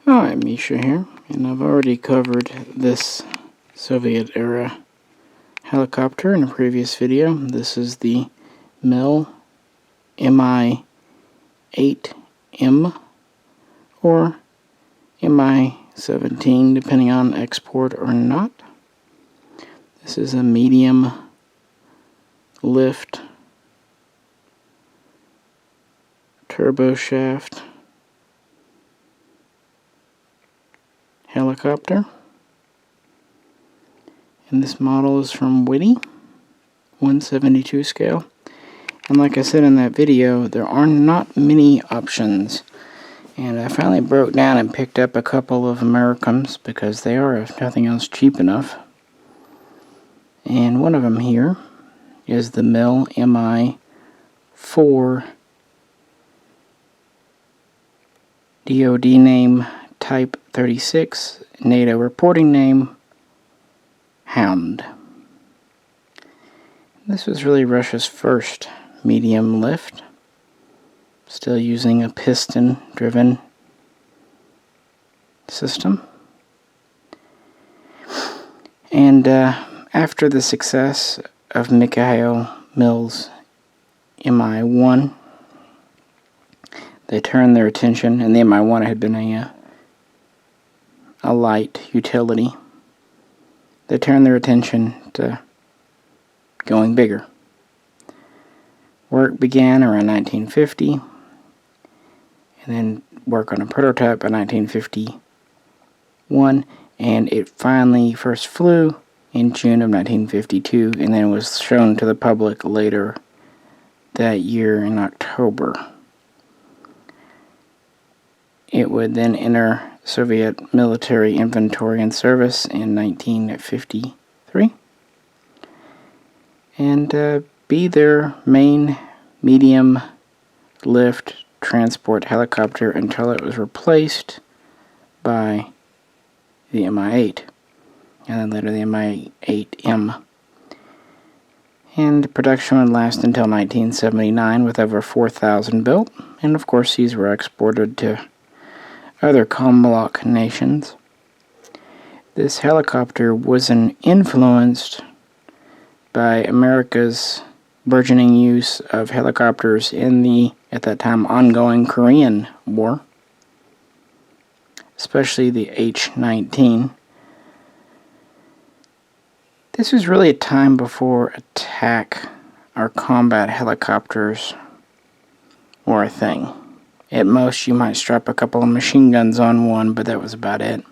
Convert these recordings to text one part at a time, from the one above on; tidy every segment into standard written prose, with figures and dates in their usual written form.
Hi, Misha here, and I've already covered this Soviet era helicopter in a previous video. This is the Mi-8M or Mi-17, depending on export or not. This is a medium lift turboshaft helicopter, and this model is from Whitty, 172 scale. And like I said in that video, there are not many options, and I finally broke down and picked up a couple of Amercoms because they are, if nothing else, cheap enough. And one of them here is the Mi-4 DoD name Type 36, NATO reporting name Hound. This was really Russia's first medium lift, still using a piston driven system. And after the success of Mikhail Mills' Mi-1, they turned their attention, and the Mi-1 had been a light utility. They turned their attention to going bigger. Work began around 1950, and then work on a prototype by 1951, and it finally first flew in June of 1952, and then was shown to the public later that year in October. It would then enter Soviet military inventory and service in 1953 and be their main medium lift transport helicopter until it was replaced by the Mi-8 and then later the Mi-8M. And production would last until 1979 with over 4,000 built, and of course these were exported to other Commonwealth nations. This helicopter was influenced by America's burgeoning use of helicopters in the, at that time, ongoing Korean War, especially the H-19. This was really a time before attack or combat helicopters were a thing. At most, you might strap a couple of machine guns on one, but that was about it.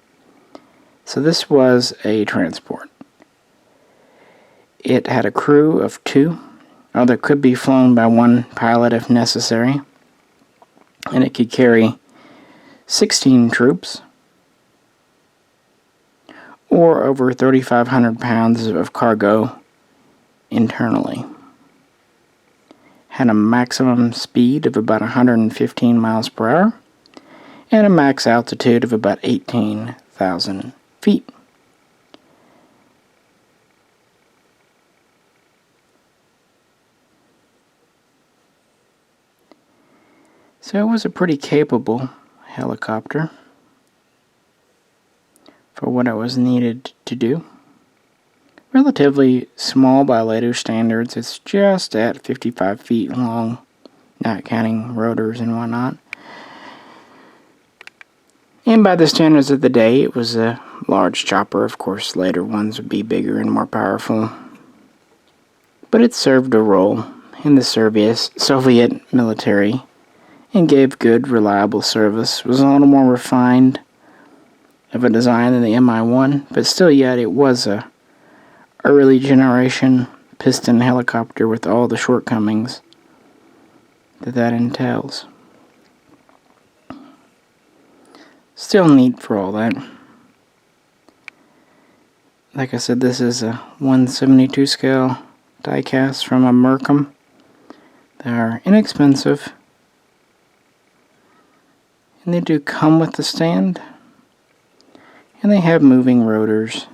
So this was a transport. It had a crew of 2, or that could be flown by 1 pilot if necessary, and it could carry 16 troops, or over 3,500 pounds of cargo internally. Had a maximum speed of about 115 miles per hour and a max altitude of about 18,000 feet. So it was a pretty capable helicopter for what it was needed to do. Relatively small by later standards. It's just at 55 feet long, not counting rotors and whatnot. And by the standards of the day, it was a large chopper. Of course, later ones would be bigger and more powerful. But it served a role in the Soviet military and gave good, reliable service. It was a little more refined of a design than the Mi-1, but still yet it was a early generation piston helicopter with all the shortcomings that entails. Still neat for all that. Like I said, this is a 172 scale diecast from Amercom. They are inexpensive, and they do come with the stand, and they have moving rotors.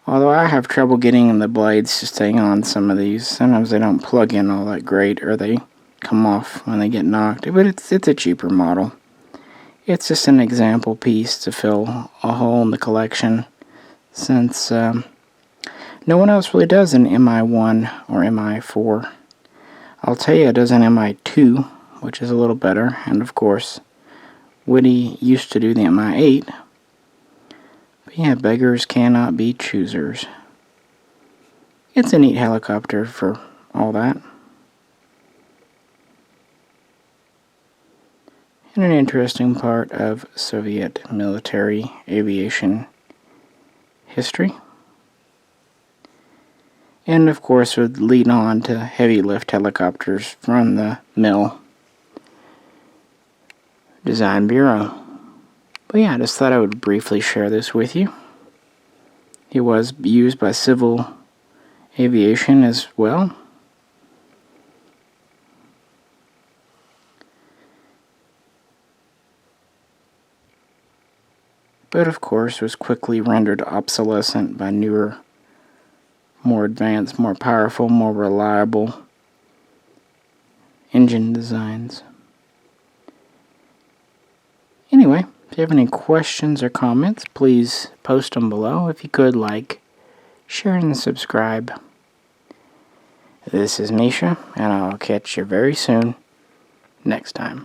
Although I have trouble getting the blades to stay on some of these. Sometimes they don't plug in all that great, or they come off when they get knocked. But it's a cheaper model. it's just an example piece to fill a hole in the collection, since no one else really does an Mi-1 or Mi-4. I'll tell you, it does an Mi-2, which is a little better, and of course, Woody used to do the Mi-8. But yeah, beggars cannot be choosers. It's a neat helicopter for all that. And an interesting part of Soviet military aviation history. And of course would lead on to heavy lift helicopters from the Mill Design Bureau. But yeah, I just thought I would briefly share this with you. It was used by civil aviation as well. But of course was quickly rendered obsolescent by newer, more advanced, more powerful, more reliable engine designs. Anyway, if you have any questions or comments, please post them below. If you could, like, share, and subscribe. This is Misha, and I'll catch you very soon next time.